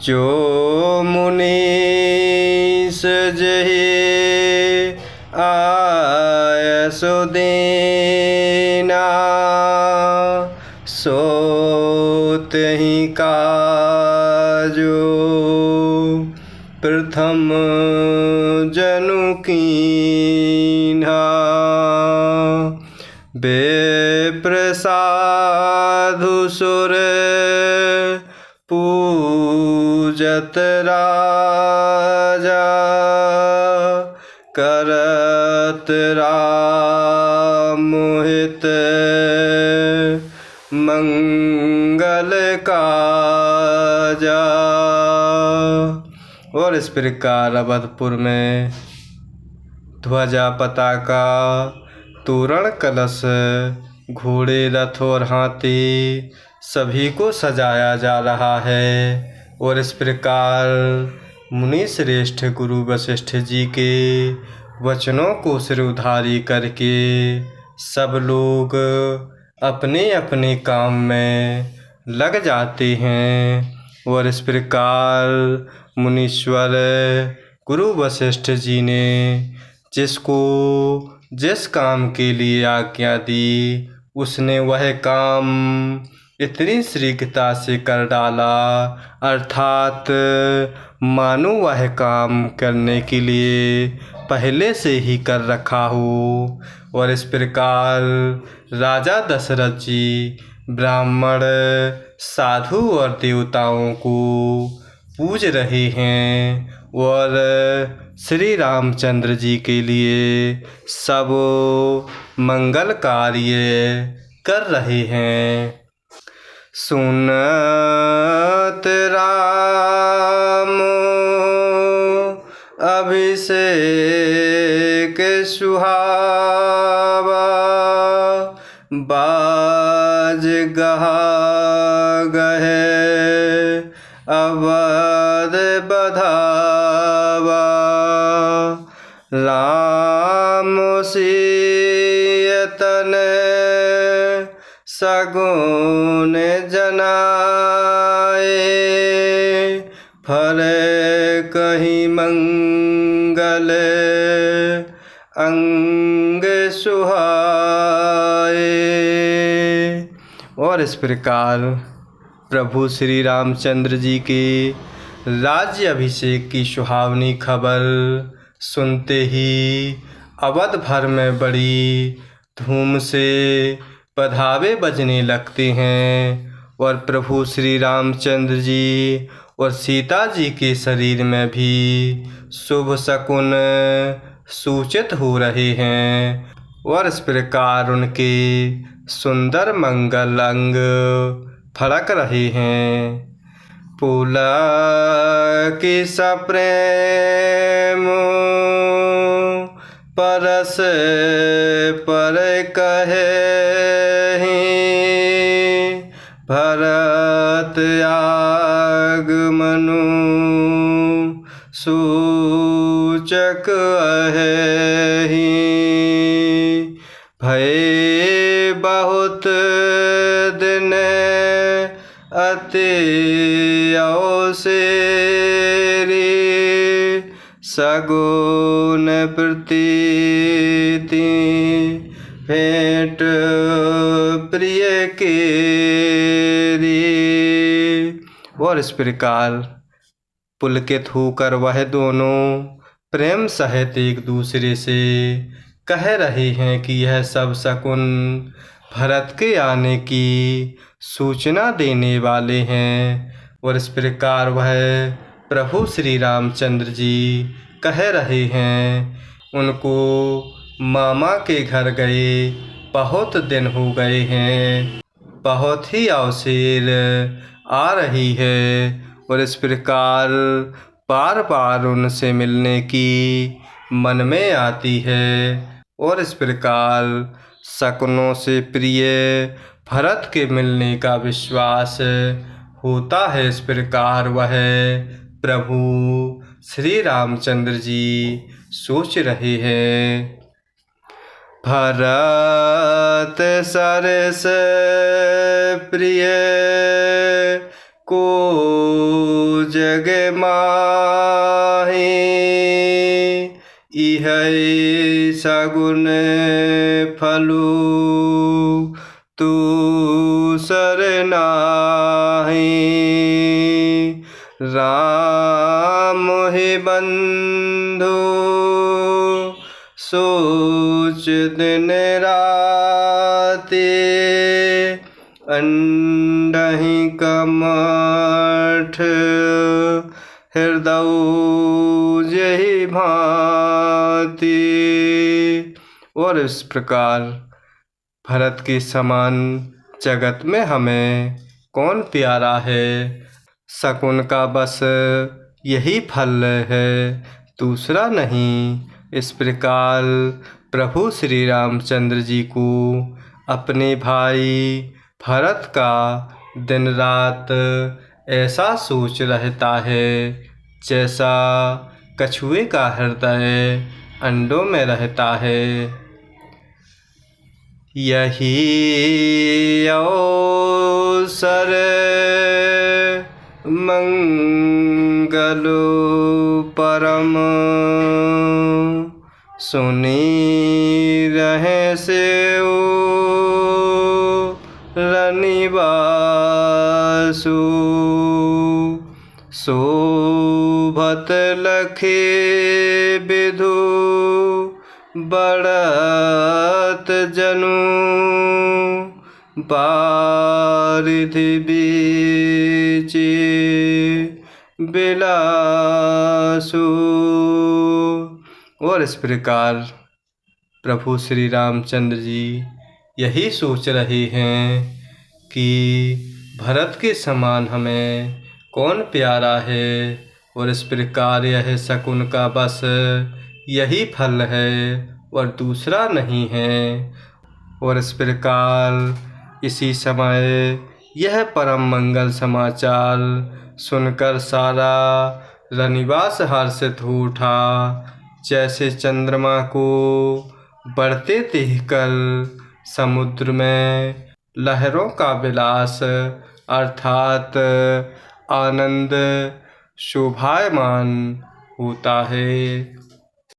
जो मुनीस जहि आयसो दीना, सोतहि काजो प्रथम जनु कीन्हा। विप्र साधु सुर पूजत राजा, करत राम मोहित मंगल काजा। और इस प्रकार अवधपुर में ध्वजा पताका तोरण कलश घोड़े रथ और हाथी सभी को सजाया जा रहा है। और इस प्रकार मुनि श्रेष्ठ गुरु वशिष्ठ जी के वचनों को सिरउधारी करके सब लोग अपने अपने काम में लग जाते हैं। और इस प्रकार मुनीश्वर गुरु वशिष्ठ जी ने जिसको जिस काम के लिए आज्ञा दी, उसने वह काम इतनी शीघ्रता से कर डाला, अर्थात मानो वह काम करने के लिए पहले से ही कर रखा हो। और इस प्रकार राजा दशरथ जी ब्राह्मण साधु और देवताओं को पूज रहे हैं और श्री रामचंद्र जी के लिए सब मंगल कार्य कर रहे हैं। सुनत राम अभिषेक सुहावा, बाज गहा गहे अवध बधावा। राम सियतन सगुन जनाए, फरे कहीं मंगल अंग सुहाए। और इस प्रकार प्रभु श्री रामचंद्र जी के राज्य अभिषेक की सुहावनी खबर सुनते ही अवध भर में बड़ी धूम से पधावे बजने लगते हैं। और प्रभु श्री रामचंद्र जी और सीता जी के शरीर में भी शुभ शकुन सूचित हो रहे हैं। और इस प्रकार उनके सुंदर मंगल अंग फड़क रहे हैं। पुलकित प्रेम परस पर कहे, भरत आगमनु सूचक अहि। भय बहुत दिन अति अवसेरी, सगुन प्रीति भेंट प्रिय केरी। और इस प्रकार पुलकित होकर वह दोनों प्रेम सहित एक दूसरे से कह रहे हैं कि यह सब शकुन भरत के आने की सूचना देने वाले हैं। और इस प्रकार वह प्रभु श्री रामचंद्र जी कह रहे हैं, उनको मामा के घर गए बहुत दिन हो गए हैं, बहुत ही अवसेर आ रही है। और इस प्रकार बार बार उनसे मिलने की मन में आती है। और इस प्रकार शकुनों से प्रिय भरत के मिलने का विश्वास होता है। इस प्रकार वह प्रभु श्री रामचंद्र जी सोच रहे हैं। भरत सरस प्रिय को जग माही, इह सगुन फलु तू सरनाही। राम ही बंधु सोच दिन राति, अंडहि कमठ हृदय जहि भांति। और इस प्रकार भरत के समान जगत में हमें कौन प्यारा है। शकुन का बस यही फल है, दूसरा नहीं। इस प्रकार प्रभु श्री रामचंद्र जी को अपने भाई भरत का दिन रात ऐसा सोच रहता है, जैसा कछुए का हृदय अंडों में रहता है। यही अवसर मंगलो परम, सुनी रहे सेउ रनिवासु। शोभत लखे विधु बढ़त जनु, बारिधि बीचि बिलासु। और इस प्रकार प्रभु श्री रामचंद्र जी यही सोच रहे हैं कि भरत के समान हमें कौन प्यारा है। और इस प्रकार यह शकुन का बस यही फल है और दूसरा नहीं है। और इस प्रकार इसी समय यह परम मंगल समाचार सुनकर सारा रनिवास हर्षित हो उठा, जैसे चंद्रमा को बढ़ते देखकर समुद्र में लहरों का विलास अर्थात आनंद शोभायमान होता है।